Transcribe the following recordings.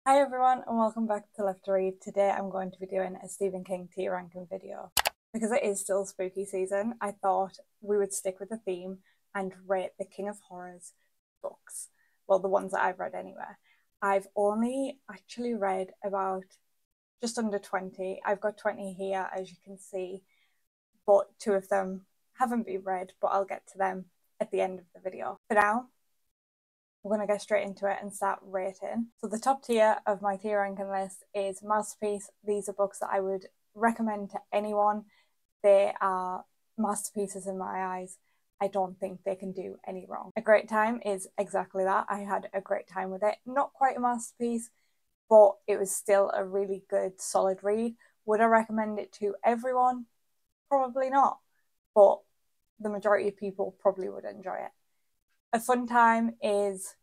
Hi everyone and welcome back to Left to Read. Today I'm going to be doing a Stephen King tier ranking video. Because it is still spooky season, I thought we would stick with the theme and rate the King of Horrors books. Well, the ones that I've read anyway. I've only actually read about just under 20. I've got 20 here, as you can see, but 2 of them haven't been read, but I'll get to them at the end of the video. For now, we're going to get straight into it and start rating. So the top tier of my tier ranking list is Masterpiece. These are books that I would recommend to anyone. They are masterpieces in my eyes. I don't think they can do any wrong. A Great Time is exactly that. I had a great time with it. Not quite a masterpiece, but it was still a really good, solid read. Would I recommend it to everyone? Probably not, but the majority of people probably would enjoy it. A Fun Time is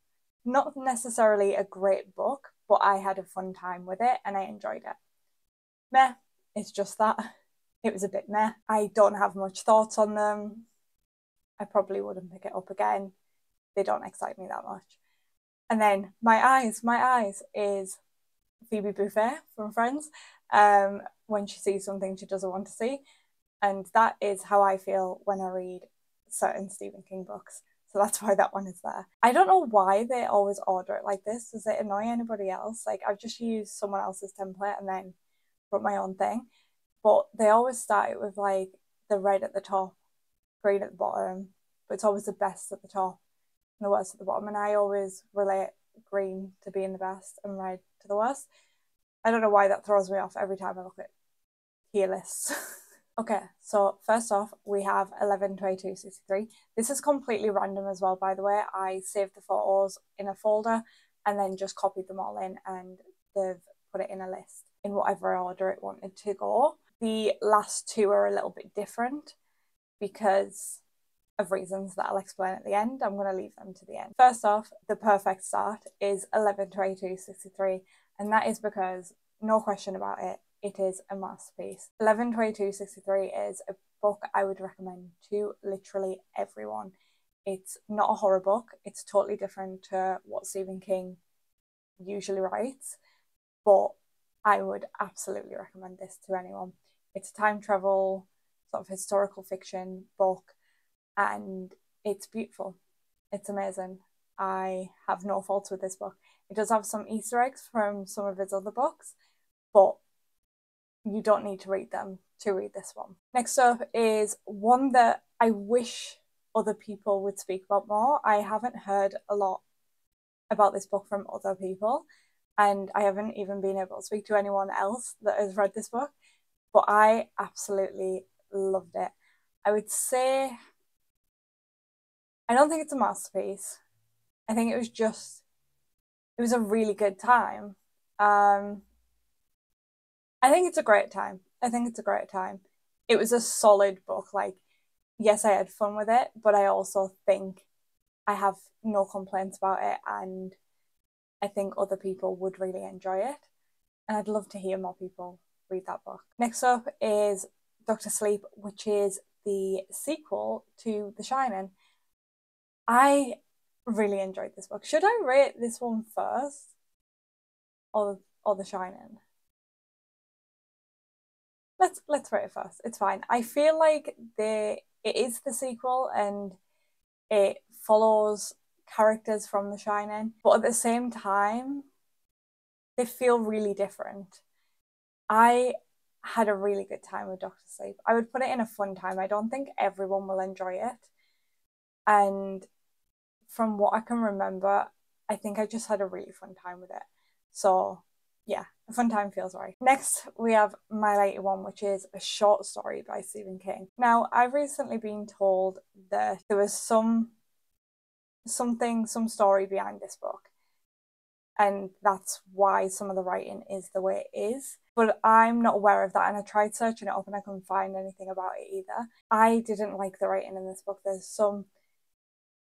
not necessarily a great book, but I had a fun time with it and I enjoyed it. Meh, it's just that. It was a bit meh. I don't have much thoughts on them. I probably wouldn't pick it up again. They don't excite me that much. And then My Eyes is Phoebe Buffay from Friends, when she sees something she doesn't want to see. And that is how I feel when I read certain Stephen King books. So that's why that one is there. I don't know why they always order it like this. Does it annoy anybody else? Like, I've just used someone else's template and then wrote my own thing. But they always start it with like the red at the top, green at the bottom, but it's always the best at the top and the worst at the bottom. And I always relate green to being the best and red to the worst. I don't know why that throws me off every time I look at tier lists. Okay, so first off, we have 11/22/63. This is completely random as well, by the way. I saved the photos in a folder and then just copied them all in, and they've put it in a list in whatever order it wanted to go. The last 2 are a little bit different because of reasons that I'll explain at the end. I'm going to leave them to the end. First off, the perfect start is 11/22/63, and that is because, no question about it, it is a masterpiece. 11/22/63 is a book I would recommend to literally everyone. It's not a horror book. It's totally different to what Stephen King usually writes, but I would absolutely recommend this to anyone. It's a time travel, sort of historical fiction book, and it's beautiful. It's amazing. I have no faults with this book. It does have some Easter eggs from some of his other books, but you don't need to read them to read this one. Next up is one that I wish other people would speak about more. I haven't heard a lot about this book from other people, and I haven't even been able to speak to anyone else that has read this book, but I absolutely loved it. I would say, I don't think it's a masterpiece. I think it was a really good time. I think it's a great time. It was a solid book. Like, yes, I had fun with it, but I also think I have no complaints about it, and I think other people would really enjoy it. And I'd love to hear more people read that book. Next up is Dr. Sleep, which is the sequel to The Shining. I really enjoyed this book. Should I rate this one first or The Shining? Let's rate it first. It's fine. I feel like it is the sequel and it follows characters from The Shining, but at the same time, they feel really different. I had a really good time with Dr. Sleep. I would put it in a fun time. I don't think everyone will enjoy it. And from what I can remember, I think I just had a really fun time with it. So yeah, a fun time feels right. Next, we have My Later One, which is a short story by Stephen King. Now, I've recently been told that there was some story behind this book, and that's why some of the writing is the way it is. But I'm not aware of that, and I tried searching it up and I couldn't find anything about it either. I didn't like the writing in this book. There's some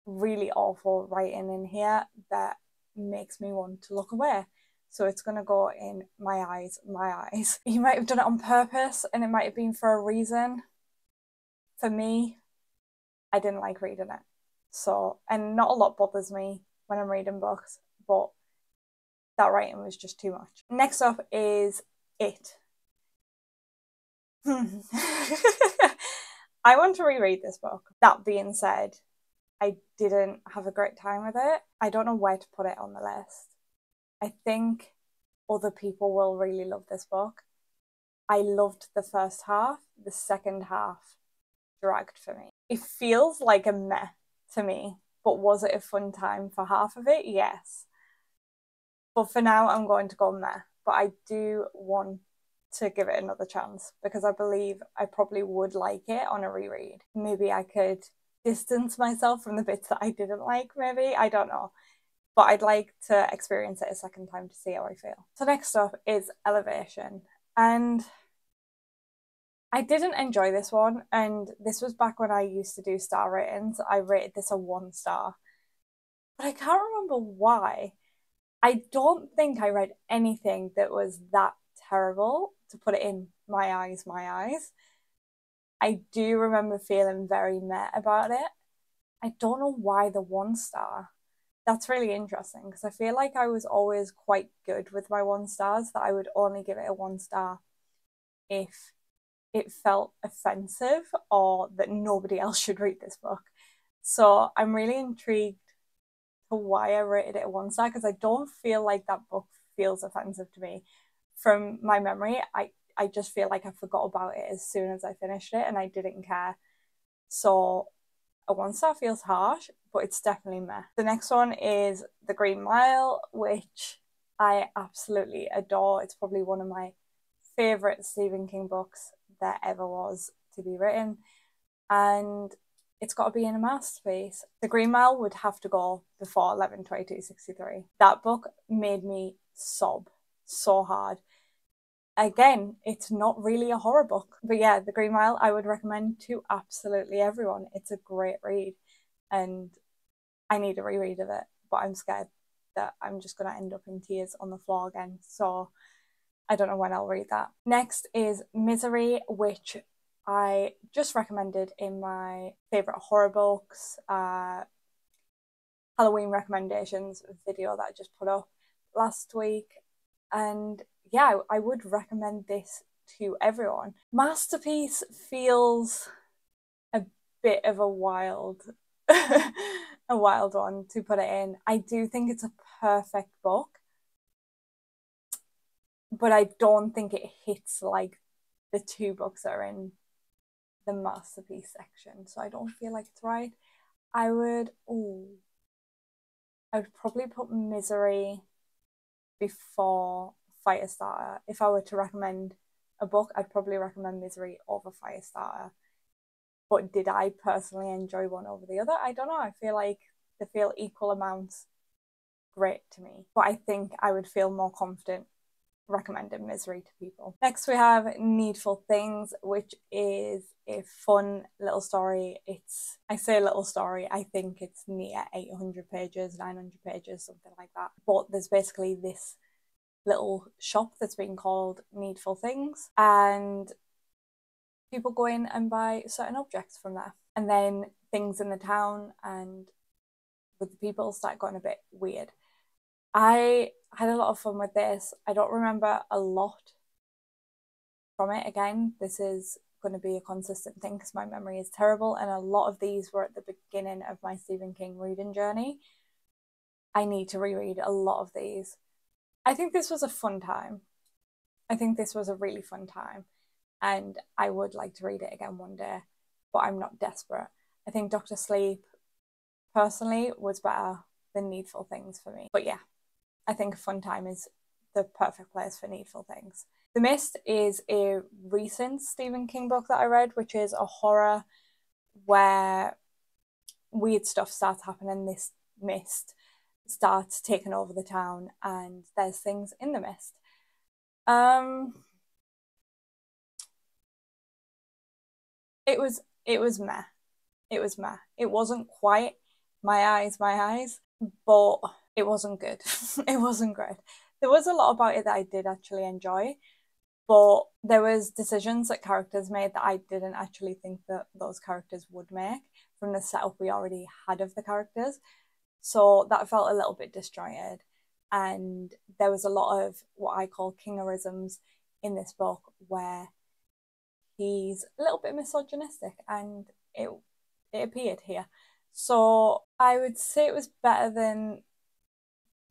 really awful writing in here that makes me want to look away. So it's going to go in My Eyes. He might have done it on purpose and it might have been for a reason. For me, I didn't like reading it. So, and not a lot bothers me when I'm reading books, but that writing was just too much. Next up is It. I want to reread this book. That being said, I didn't have a great time with it. I don't know where to put it on the list. I think other people will really love this book. I loved the first half. The second half dragged for me. It feels like a meh to me, but was it a fun time for half of it? Yes. But for now, I'm going to go meh. But I do want to give it another chance because I believe I probably would like it on a reread. Maybe I could distance myself from the bits that I didn't like, maybe. I don't know. But I'd like to experience it a second time to see how I feel. So next up is Elevation. And I didn't enjoy this one. And this was back when I used to do star ratings. I rated this a 1 star. But I can't remember why. I don't think I read anything that was that terrible, to put it in my eyes. I do remember feeling very meh about it. I don't know why the 1 star. That's really interesting because I feel like I was always quite good with my 1 stars, that I would only give it a 1 star if it felt offensive or that nobody else should read this book. So I'm really intrigued to why I rated it a 1 star, because I don't feel like that book feels offensive to me. From my memory, I just feel like I forgot about it as soon as I finished it and I didn't care. So a 1 star feels harsh, but it's definitely meh. The next one is The Green Mile, which I absolutely adore. It's probably one of my favourite Stephen King books there ever was to be written. And it's got to be in a masterpiece. The Green Mile would have to go before 11/22/63. That book made me sob so hard. Again, it's not really a horror book. But yeah, The Green Mile I would recommend to absolutely everyone. It's a great read and I need a reread of it, but I'm scared that I'm just going to end up in tears on the floor again. So I don't know when I'll read that. Next is Misery, which I just recommended in my favourite horror books Halloween recommendations video that I just put up last week. And yeah, I would recommend this to everyone. Masterpiece feels a bit of a wild a wild one to put it in. I do think it's a perfect book, but I don't think it hits like the 2 books that are in the masterpiece section, so I don't feel like it's right. I would probably put Misery before Firestarter. If I were to recommend a book, I'd probably recommend Misery over Firestarter. But did I personally enjoy one over the other? I don't know. I feel like they feel equal amounts great to me. But I think I would feel more confident recommending Misery to people. Next we have Needful Things, which is a fun little story. I say little story, I think it's near 800 pages, 900 pages, something like that. But there's basically this little shop that's been called Needful Things, and people go in and buy certain objects from there. And then things in the town and with the people start going a bit weird. I had a lot of fun with this. I don't remember a lot from it. Again, this is going to be a consistent thing because my memory is terrible, and a lot of these were at the beginning of my Stephen King reading journey. I need to reread a lot of these. I think this was a fun time. I think this was a really fun time, and I would like to read it again one day, but I'm not desperate. I think Dr. Sleep, personally, was better than Needful Things for me. But yeah, I think Fun Time is the perfect place for Needful Things. The Mist is a recent Stephen King book that I read, which is a horror where weird stuff starts happening. This mist starts taking over the town and there's things in the mist. It was meh. It was meh. It wasn't quite my eyes, but it wasn't good. It wasn't great. There was a lot about it that I did actually enjoy, but there was decisions that characters made that I didn't actually think that those characters would make from the setup we already had of the characters. So that felt a little bit disjointed. and there was a lot of what I call kingerisms in this book where he's a little bit misogynistic, and it appeared here. So I would say it was better than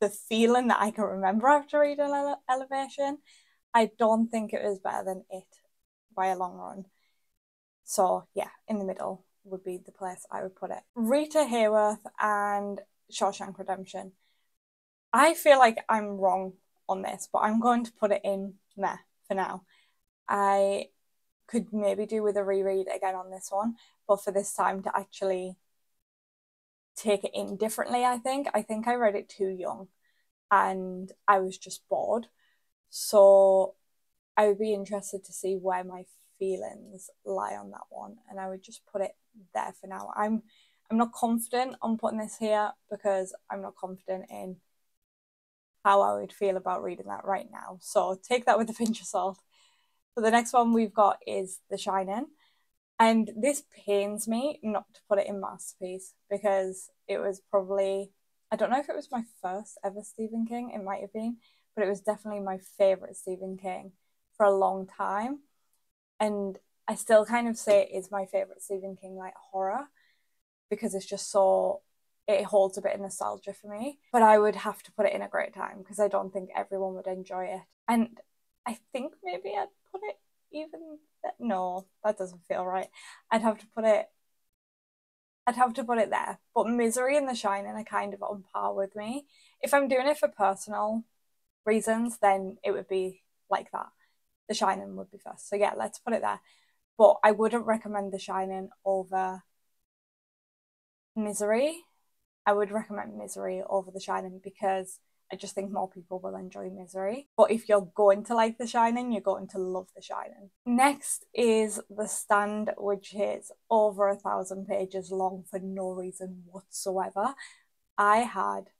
the feeling that I can remember after reading Elevation. I don't think it was better than it by a long run. So yeah, in the middle would be the place I would put it. Rita Hayworth and Shawshank Redemption. I feel like I'm wrong on this, but I'm going to put it in meh for now. I could maybe do with a reread again on this one, but for this time to actually take it in differently, I think I read it too young and I was just bored. So I would be interested to see where my feelings lie on that one, and I would just put it there for now. I'm not confident on putting this here because I'm not confident in how I would feel about reading that right now. So take that with a pinch of salt. So the next one we've got is The Shining. And this pains me not to put it in Masterpiece because it was probably, I don't know if it was my first ever Stephen King, it might have been, but it was definitely my favourite Stephen King for a long time. And I still kind of say it is my favourite Stephen King like horror because it's just so, it holds a bit of nostalgia for me. But I would have to put it in A Great Time because I don't think everyone would enjoy it. And I think maybe I'd put it even, no, that doesn't feel right. I'd have to put it there. But Misery and The Shining are kind of on par with me. If I'm doing it for personal reasons, then it would be like that. The Shining would be first. So yeah, let's put it there. But I wouldn't recommend The Shining over Misery. I would recommend Misery over The Shining because I just think more people will enjoy Misery. But if you're going to like The Shining, you're going to love The Shining. Next is The Stand, which is over 1,000 pages long for no reason whatsoever. I had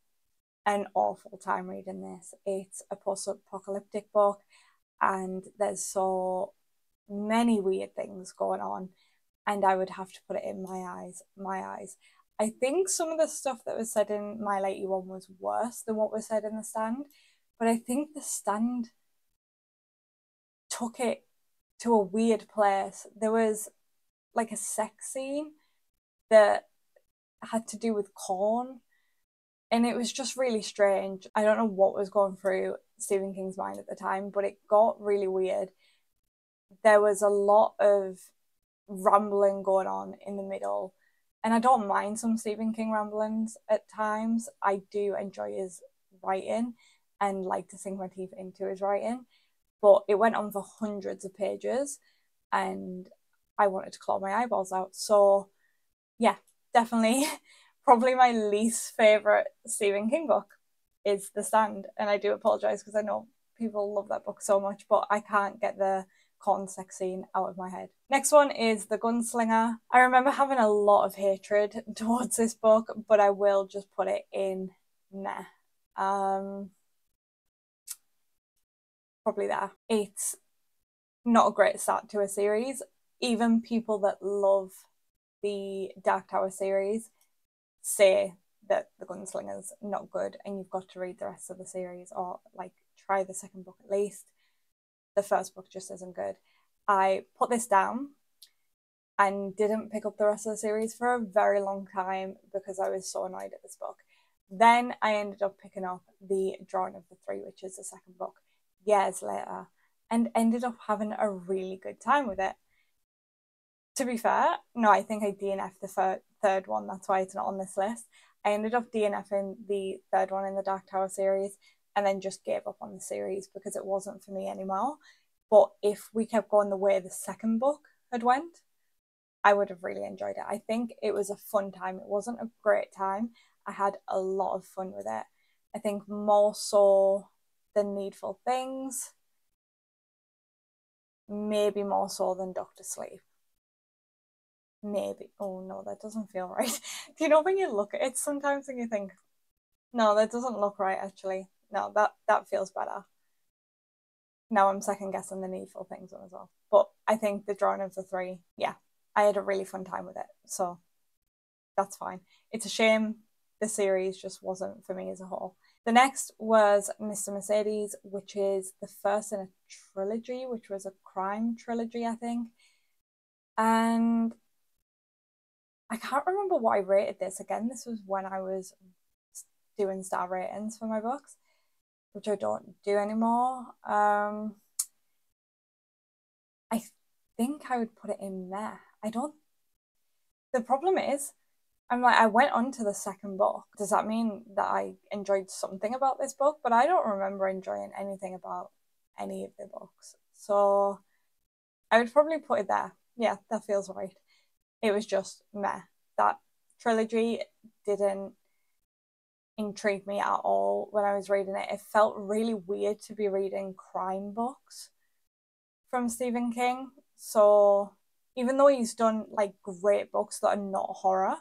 an awful time reading this. It's a post-apocalyptic book and there's so many weird things going on, and I would have to put it in my eyes. I think some of the stuff that was said in My Lady One was worse than what was said in The Stand, but I think The Stand took it to a weird place. There was like a sex scene that had to do with corn, and it was just really strange. I don't know what was going through Stephen King's mind at the time, but it got really weird. There was a lot of rambling going on in the middle, and I don't mind some Stephen King ramblings at times. I do enjoy his writing and like to sink my teeth into his writing, but it went on for hundreds of pages and I wanted to claw my eyeballs out. So yeah, definitely probably my least favourite Stephen King book is The Stand, and I do apologise because I know people love that book so much, but I can't get the corn sex scene out of my head. Next one is The Gunslinger. I remember having a lot of hatred towards this book, but I will just put it in meh. Probably there. It's not a great start to a series. Even people that love the Dark Tower series say that The Gunslinger's not good and you've got to read the rest of the series, or like try the second book at least. The first book just isn't good. I put this down and didn't pick up the rest of the series for a very long time because I was so annoyed at this book. Then I ended up picking up The Drawing of the Three Witches, the second book, years later, and ended up having a really good time with it. To be fair, no, I think I DNF'd the third one, that's why it's not on this list. I ended up DNFing the third one in the Dark Tower series and then just gave up on the series because it wasn't for me anymore. But if we kept going the way the second book had went, I would have really enjoyed it. I think it was a fun time. It wasn't a great time. I had a lot of fun with it. I think more so than Needful Things, maybe more so than Dr. Sleep. Maybe. Oh no, that doesn't feel right. Do you know when you look at it sometimes and you think, no, that doesn't look right actually. No, that feels better. Now I'm second guessing the Needful Things one as well. But I think The Drawing of the Three, yeah, I had a really fun time with it. So that's fine. It's a shame the series just wasn't for me as a whole. The next was Mr. Mercedes, which is the first in a trilogy, which was a crime trilogy, I think. And I can't remember what I rated this. Again, this was when I was doing star ratings for my books, which I don't do anymore. I think I would put it in there. The problem is, I went on to the second book. Does that mean that I enjoyed something about this book? But I don't remember enjoying anything about any of the books. So I would probably put it there. Yeah, that feels right. It was just meh. That trilogy didn't intrigue me at all when I was reading it. It felt really weird to be reading crime books from Stephen King. So even though he's done like great books that are not horror,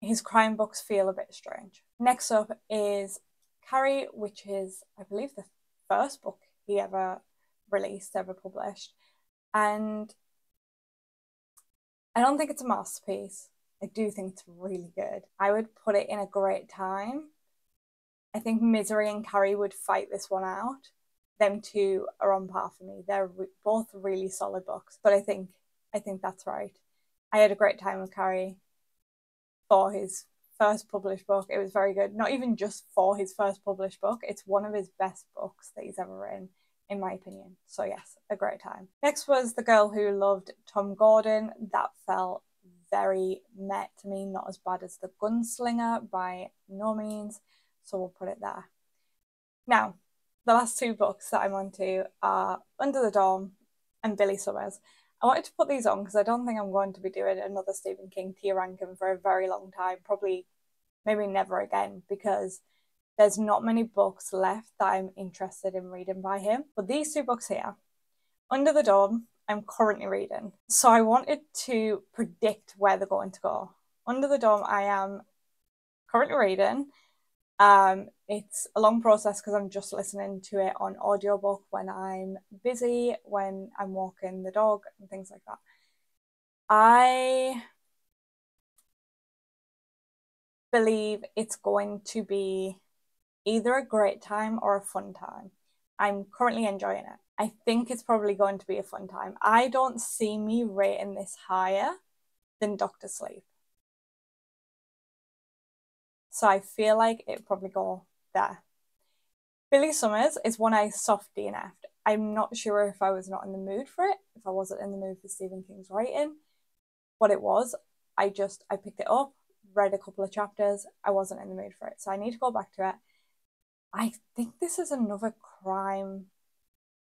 his crime books feel a bit strange. Next up is Carrie, which is, I believe, the first book he ever released, ever published. And I don't think it's a masterpiece. I do think it's really good. I would put it in a great time. I think Misery and Carrie would fight this one out. Them two are on par for me. They're both really solid books, but I think that's right. I had a great time with Carrie for his first published book. It was very good. Not even just for his first published book. It's one of his best books that he's ever written, in my opinion. So yes, a great time. Next was The Girl Who Loved Tom Gordon. That felt very meh to me, not as bad as The Gunslinger by no means. So we'll put it there. Now, the last two books that I'm on to are Under the Dome and Billy Summers. I wanted to put these on because I don't think I'm going to be doing another Stephen King tier ranking for a very long time. Probably, maybe never again, because there's not many books left that I'm interested in reading by him. But these two books here, Under the Dome, I'm currently reading. So I wanted to predict where they're going to go. Under the Dome, I am currently reading. It's a long process because I'm just listening to it on audiobook when I'm busy, when I'm walking the dog and things like that. I believe it's going to be either a great time or a fun time. I'm currently enjoying it. I think it's probably going to be a fun time. I don't see me rating this higher than Dr. Sleep. So I feel like it'd probably go there. Billy Summers is one I soft DNF'd. I'm not sure if I was not in the mood for it, if I wasn't in the mood for Stephen King's writing. What it was, I picked it up, read a couple of chapters, I wasn't in the mood for it. So I need to go back to it. I think this is another crime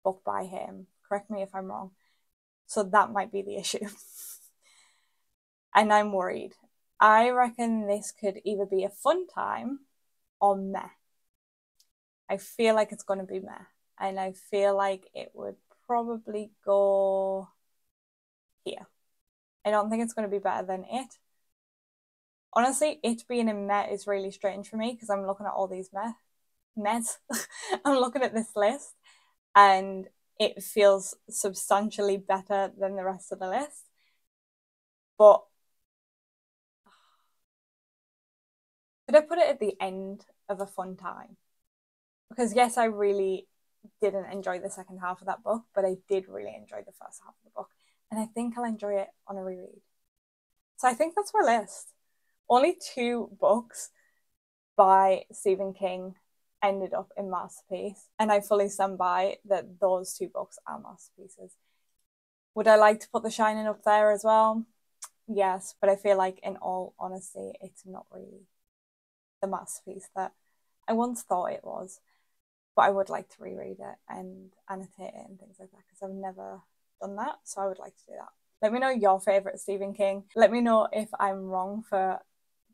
book by him. Correct me if I'm wrong. So that might be the issue. And I'm worried. I reckon this could either be a fun time or meh. I feel like it's going to be meh. And I feel like it would probably go here. I don't think it's going to be better than it. Honestly, it being a meh is really strange for me because I'm looking at all these mehs. I'm looking at this list and it feels substantially better than the rest of the list. But could I put it at the end of a fun time? Because yes, I really didn't enjoy the second half of that book, but I did really enjoy the first half of the book. And I think I'll enjoy it on a reread. So I think that's my list. Only 2 books by Stephen King ended up in masterpiece. And I fully stand by that those 2 books are masterpieces. Would I like to put The Shining up there as well? Yes, but I feel like in all honesty, it's not really the masterpiece that I once thought it was. But I would like to reread it and annotate it and things like that because I've never done that. So I would like to do that. Let me know your favourite Stephen King. Let me know if I'm wrong for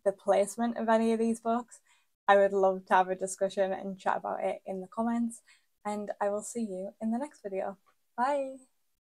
the placement of any of these books. I would love to have a discussion and chat about it in the comments. And I will see you in the next video. Bye!